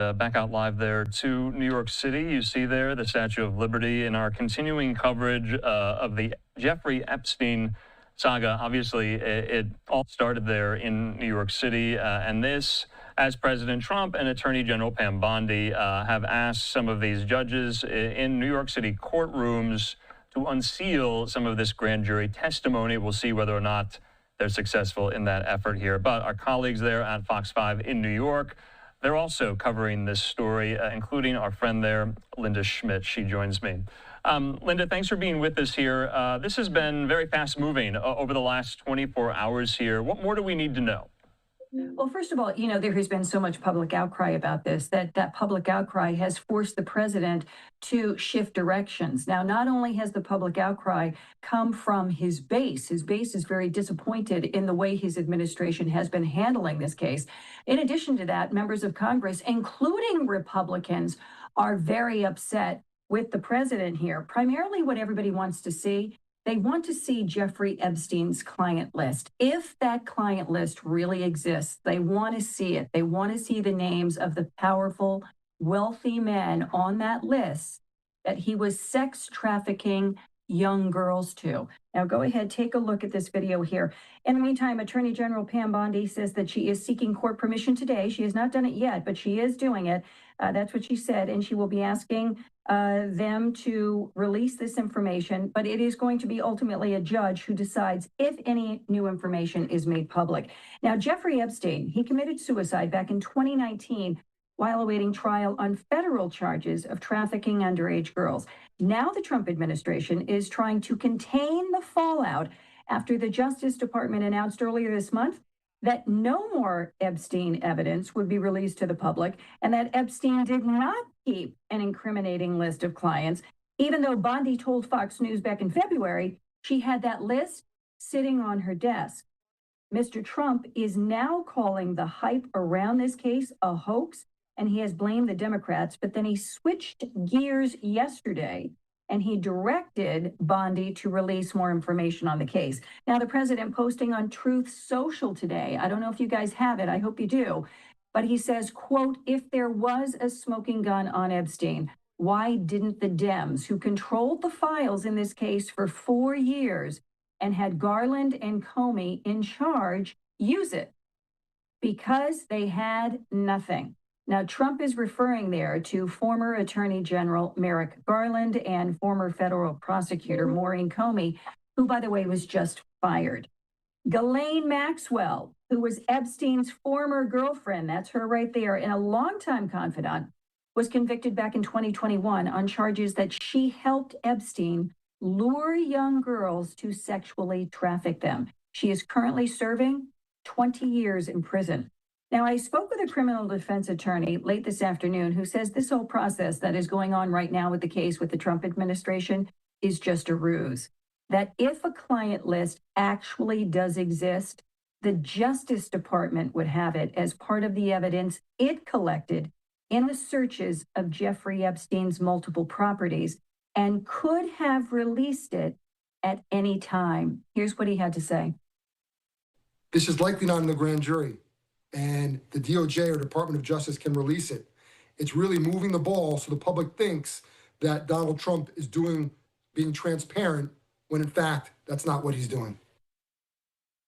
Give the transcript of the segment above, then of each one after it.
Back out live there to New York City. You see there the Statue of Liberty in our continuing coverage of the Jeffrey Epstein saga. Obviously, it all started there in New York City. And this, as President Trump and Attorney General Pam Bondi have asked some of these judges in New York City courtrooms to unseal some of this grand jury testimony. We'll see whether or not they're successful in that effort here. But our colleagues there at Fox 5 in New York, they're also covering this story, including our friend there, Linda Schmidt. She joins me. Linda, thanks for being with us here. This has been very fast moving over the last 24 hours here. What more do we need to know? Well, first of all, there has been so much public outcry about this that public outcry has forced the president to shift directions. Now, not only has the public outcry come from his base is very disappointed in the way his administration has been handling this case. In addition to that, members of Congress, including Republicans, are very upset with the president here. Primarily what everybody wants to see, they want to see Jeffrey Epstein's client list. If that client list really exists, they want to see it. They want to see the names of the powerful, wealthy men on that list that he was sex trafficking young girls to. Now, go ahead, take a look at this video here. In the meantime, Attorney General Pam Bondi says that she is seeking court permission today. She has not done it yet, but she is doing it. That's what she said, and she will be asking them to release this information, but it is going to be ultimately a judge who decides if any new information is made public. Now, Jeffrey Epstein, he committed suicide back in 2019 while awaiting trial on federal charges of trafficking underage girls. Now the Trump administration is trying to contain the fallout after the Justice Department announced earlier this month that no more Epstein evidence would be released to the public, and that Epstein did not keep an incriminating list of clients, even though Bondi told Fox News back in February she had that list sitting on her desk. Mr. Trump is now calling the hype around this case a hoax, and he has blamed the Democrats, but then he switched gears yesterday and he directed Bondi to release more information on the case. Now, the president posting on Truth Social today, I don't know if you guys have it, I hope you do, but he says, quote, if there was a smoking gun on Epstein, why didn't the Dems, who controlled the files in this case for 4 years and had Garland and Comey in charge, use it? Because they had nothing. Now, Trump is referring there to former Attorney General Merrick Garland and former federal prosecutor Maureen Comey, who, by the way, was just fired. Ghislaine Maxwell, who was Epstein's former girlfriend, that's her right there, and a longtime confidant, was convicted back in 2021 on charges that she helped Epstein lure young girls to sexually traffic them. She is currently serving 20 years in prison. Now, I spoke with a criminal defense attorney late this afternoon who says this whole process that is going on right now with the case with the Trump administration is just a ruse. That if a client list actually does exist, the Justice Department would have it as part of the evidence it collected in the searches of Jeffrey Epstein's multiple properties and could have released it at any time. Here's what he had to say. This is likely not in the grand jury, and the DOJ or Department of Justice can release it. It's really moving the ball so the public thinks that Donald Trump is being transparent, when in fact, that's not what he's doing.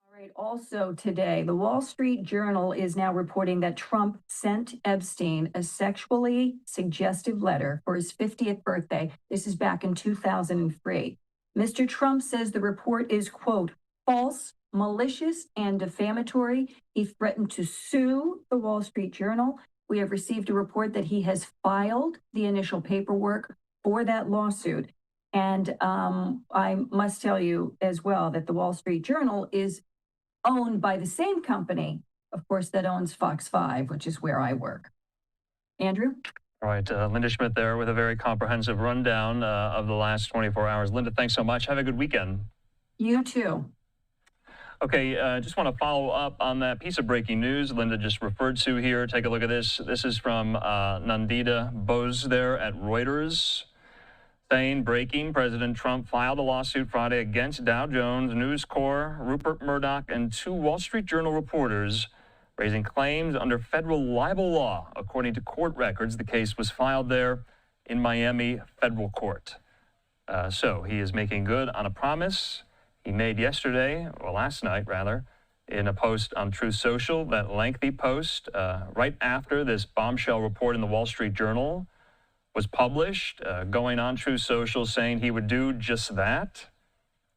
All right. Also today, the Wall Street Journal is now reporting that Trump sent Epstein a sexually suggestive letter for his 50th birthday. This is back in 2003. Mr. Trump says the report is, quote, false, malicious, and defamatory. He threatened to sue the Wall Street Journal. We have received a report that he has filed the initial paperwork for that lawsuit. And I must tell you as well that the Wall Street Journal is owned by the same company, of course, that owns Fox 5, which is where I work. Andrew? All right, Linda Schmidt there with a very comprehensive rundown of the last 24 hours. Linda, thanks so much. Have a good weekend. You too. Okay, just want to follow up on that piece of breaking news Linda just referred to here. Take a look at this. This is from Nandita Bose there at Reuters, saying, breaking, President Trump filed a lawsuit Friday against Dow Jones, News Corp, Rupert Murdoch, and 2 Wall Street Journal reporters raising claims under federal libel law. According to court records, the case was filed there in Miami federal court. So he is making good on a promise he made yesterday, or last night rather, in a post on Truth Social, that lengthy post right after this bombshell report in the Wall Street Journal was published, going on Truth Social saying he would do just that.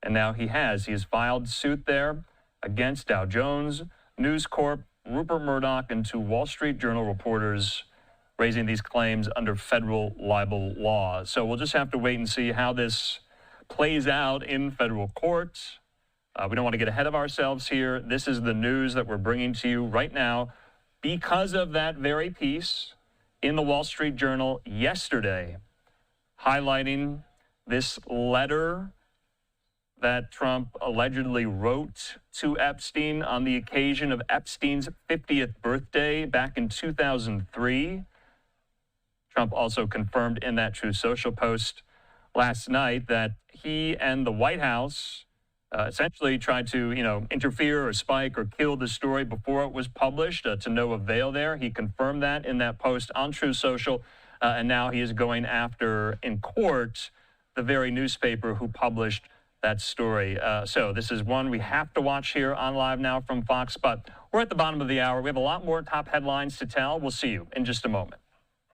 And now he has. He has filed suit there against Dow Jones, News Corp, Rupert Murdoch, and two Wall Street Journal reporters, raising these claims under federal libel law. So we'll just have to wait and see how this plays out in federal court. We don't want to get ahead of ourselves here. This is the news that we're bringing to you right now because of that very piece in the Wall Street Journal yesterday, highlighting this letter that Trump allegedly wrote to Epstein on the occasion of Epstein's 50th birthday back in 2003. Trump also confirmed in that Truth Social post last night that he and the White House essentially tried to, interfere or spike or kill the story before it was published, to no avail there. He confirmed that in that post on Truth Social, and now he is going after in court the very newspaper who published that story. So this is one we have to watch here on Live Now from Fox, but we're at the bottom of the hour. We have a lot more top headlines to tell. We'll see you in just a moment.